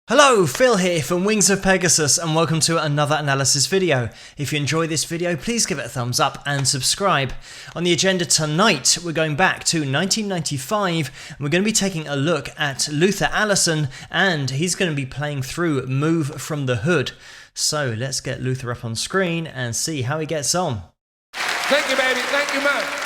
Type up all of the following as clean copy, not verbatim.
Hello, Phil here from Wings of Pegasus and welcome to another analysis video. If you enjoy this video, please give it a thumbs up and subscribe. On the agenda tonight, we're going back to 1995 and we're going to be taking a look at Luther Allison, and he's going to be playing through Move from the Hood. So let's get Luther up on screen and see how he gets on. Thank you, baby. Thank you, man.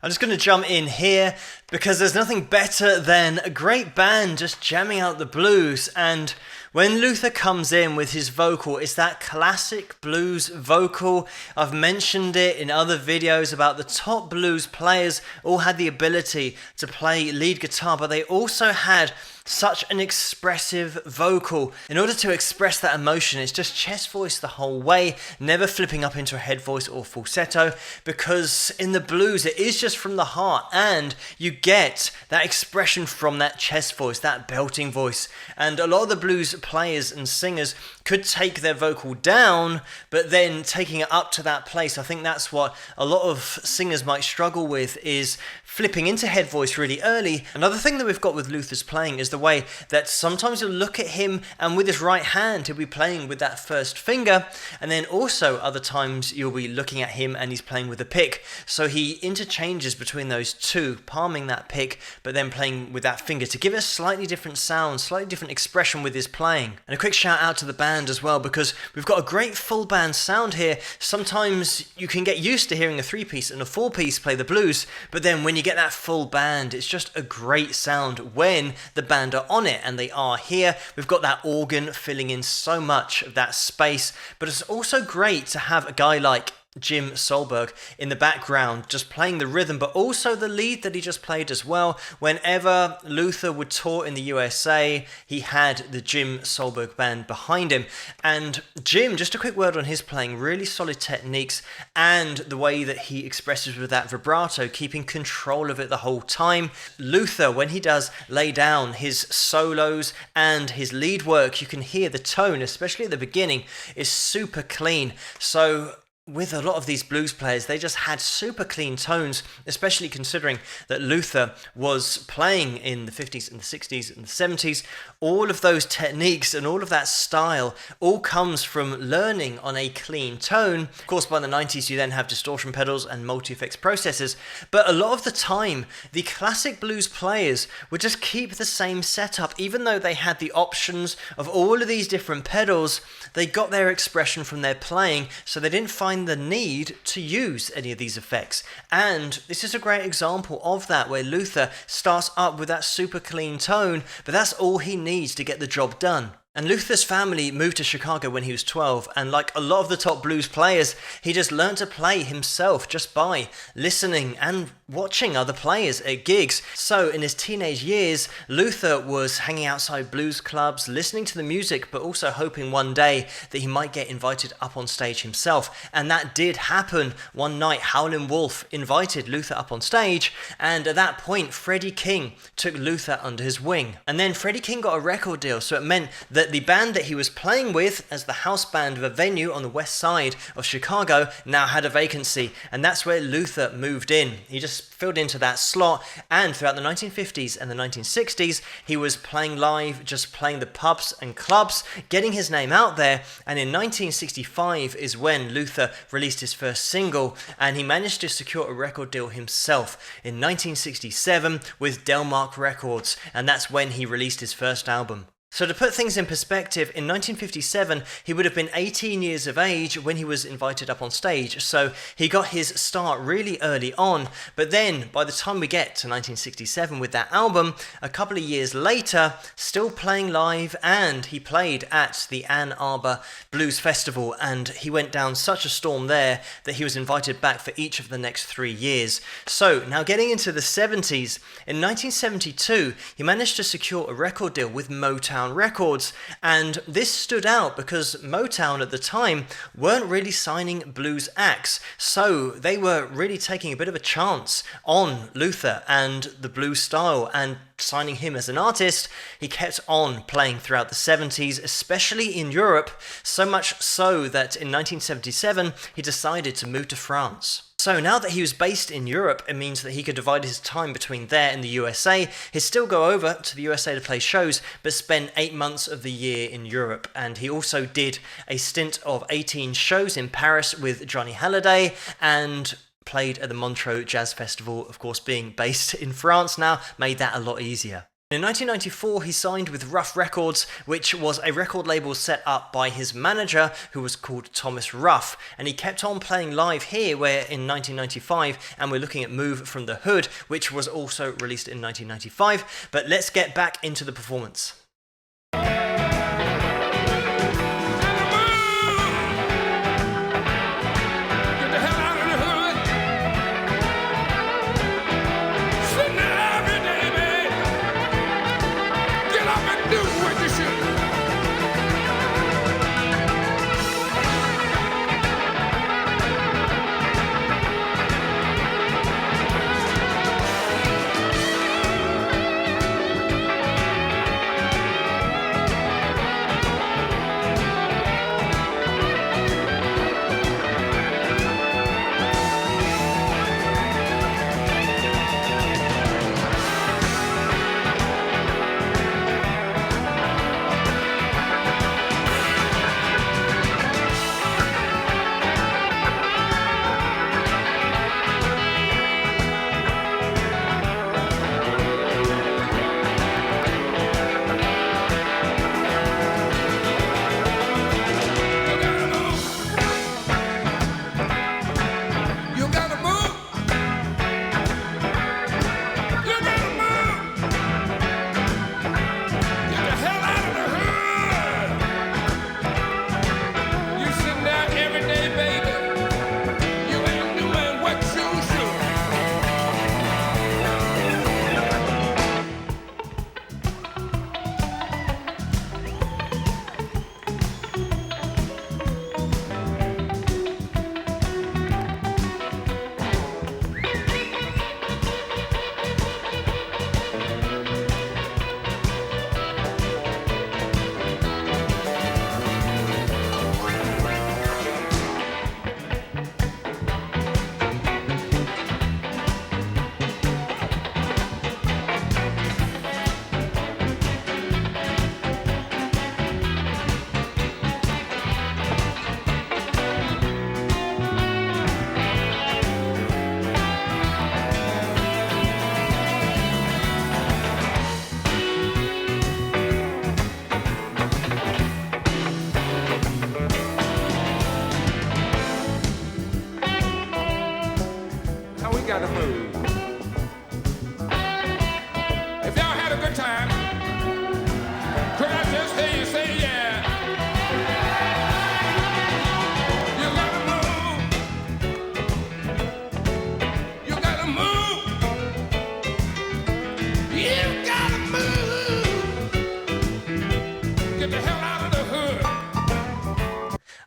I'm just going to jump in here because there's nothing better than a great band just jamming out the blues. And when Luther comes in with his vocal, it's that classic blues vocal. I've mentioned it in other videos about the top blues players all had the ability to play lead guitar, but they also had such an expressive vocal. In order to express that emotion, it's just chest voice the whole way, never flipping up into a head voice or falsetto, because in the blues it is just from the heart and you get that expression from that chest voice, that belting voice. And a lot of the blues players and singers could take their vocal down, but then taking it up to that place. I think that's what a lot of singers might struggle with, is flipping into head voice really early. Another thing that we've got with Luther's playing is the way that sometimes you'll look at him and with his right hand he'll be playing with that first finger, and then also other times you'll be looking at him and he's playing with the pick. So he interchanges between those two, palming that pick but then playing with that finger to give it a slightly different sound, slightly different expression with his playing. And a quick shout out to the band as well, because we've got a great full band sound here. Sometimes you can get used to hearing a 3-piece and a 4-piece play the blues, but then when you get that full band, it's just a great sound when the band are on it, and they are here. We've got that organ filling in so much of that space, but it's also great to have a guy like Jim Solberg in the background, just playing the rhythm, but also the lead that he just played as well. Whenever Luther would tour in the USA, he had the Jim Solberg band behind him. And Jim, just a quick word on his playing, really solid techniques and the way that he expresses with that vibrato, keeping control of it the whole time. Luther, when he does lay down his solos and his lead work, you can hear the tone, especially at the beginning, is super clean. So with a lot of these blues players, they just had super clean tones, especially considering that Luther was playing in the 50s and the 60s and the 70s. All of those techniques and all of that style all comes from learning on a clean tone. Of course, by the 90s, you then have distortion pedals and multi-effects processors. But a lot of the time, the classic blues players would just keep the same setup. Even though they had the options of all of these different pedals, they got their expression from their playing, so they didn't find the need to use any of these effects. And this is a great example of that, where Luther starts up with that super clean tone, but that's all he needs to get the job done. And Luther's family moved to Chicago when he was 12, and like a lot of the top blues players, he just learned to play himself just by listening and watching other players at gigs. So in his teenage years, Luther was hanging outside blues clubs, listening to the music, but also hoping one day that he might get invited up on stage himself. And that did happen. One night, Howlin' Wolf invited Luther up on stage, and at that point, Freddie King took Luther under his wing. And then Freddie King got a record deal, so it meant that the band that he was playing with as the house band of a venue on the west side of Chicago now had a vacancy, and that's where Luther moved in. He just filled into that slot, and throughout the 1950s and the 1960s, he was playing live, just playing the pubs and clubs, getting his name out there. And in 1965 is when Luther released his first single, and he managed to secure a record deal himself in 1967 with Delmark Records, and that's when he released his first album. So to put things in perspective, in 1957, he would have been 18 years of age when he was invited up on stage. So he got his start really early on. But then by the time we get to 1967 with that album, a couple of years later, still playing live, and he played at the Ann Arbor Blues Festival, and he went down such a storm there that he was invited back for each of the next 3 years. So now getting into the 70s, in 1972, he managed to secure a record deal with Motown Records, and this stood out because Motown at the time weren't really signing blues acts, so they were really taking a bit of a chance on Luther and the blues style and signing him as an artist. He kept on playing throughout the 70s, especially in Europe, so much so that in 1977 he decided to move to France. So now that he was based in Europe, it means that he could divide his time between there and the USA. He'd still go over to the USA to play shows, but spend 8 months of the year in Europe. And he also did a stint of 18 shows in Paris with Johnny Hallyday, and played at the Montreux Jazz Festival. Of course, being based in France now made that a lot easier. In 1994, he signed with Ruff Records, which was a record label set up by his manager, who was called Thomas Ruff, and he kept on playing live here, where in 1995, and we're looking at Move from the Hood, which was also released in 1995, but let's get back into the performance.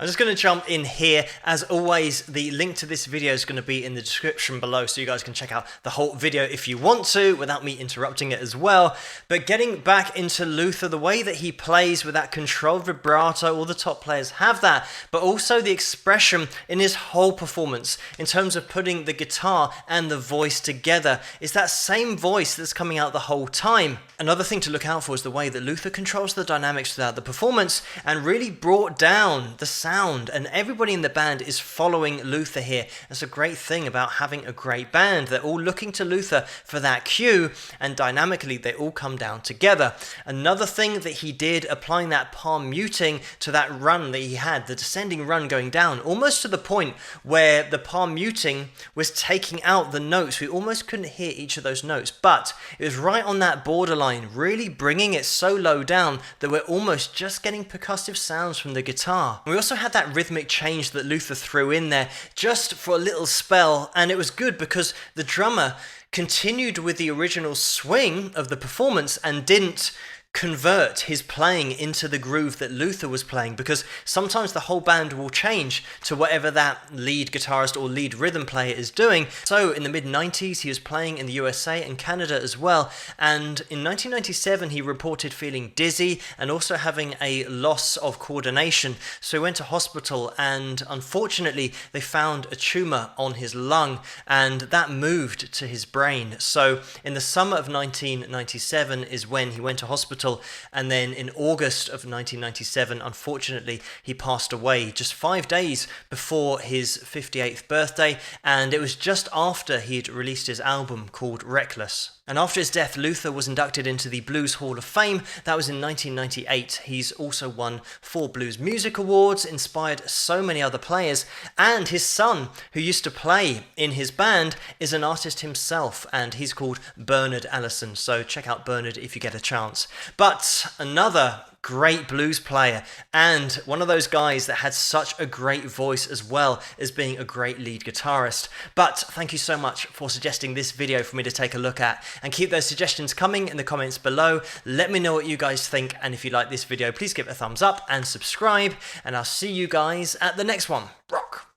I'm just going to jump in here. As always, the link to this video is going to be in the description below, so you guys can check out the whole video if you want to, without me interrupting it as well. But getting back into Luther, the way that he plays with that controlled vibrato, all the top players have that, but also the expression in his whole performance, in terms of putting the guitar and the voice together, is that same voice that's coming out the whole time. Another thing to look out for is the way that Luther controls the dynamics throughout the performance and really brought down the sound, and everybody in the band is following Luther here. That's a great thing about having a great band. They're all looking to Luther for that cue, and dynamically they all come down together. Another thing that he did, applying that palm muting to that run that he had, the descending run going down, almost to the point where the palm muting was taking out the notes. We almost couldn't hear each of those notes, but it was right on that borderline, really bringing it so low down that we're almost just getting percussive sounds from the guitar. We also had that rhythmic change that Luther threw in there just for a little spell, and it was good because the drummer continued with the original swing of the performance and didn't convert his playing into the groove that Luther was playing, because sometimes the whole band will change to whatever that lead guitarist or lead rhythm player is doing. So in the mid-90s he was playing in the USA and Canada as well, and in 1997 he reported feeling dizzy and also having a loss of coordination, so he went to hospital, and unfortunately they found a tumor on his lung and that moved to his brain. So in the summer of 1997 is when he went to hospital, and then in August of 1997, unfortunately, he passed away just 5 days before his 58th birthday, and it was just after he'd released his album called Reckless. And after his death, Luther was inducted into the Blues Hall of Fame. That was in 1998. He's also won 4 Blues Music Awards, inspired so many other players, and his son, who used to play in his band, is an artist himself, and he's called Luther Allison, so check out Bernard if you get a chance. But another great blues player, and one of those guys that had such a great voice as well as being a great lead guitarist. But thank you so much for suggesting this video for me to take a look at, and keep those suggestions coming in the comments below. Let me know what you guys think, and if you like this video, please give it a thumbs up and subscribe, and I'll see you guys at the next one. Rock!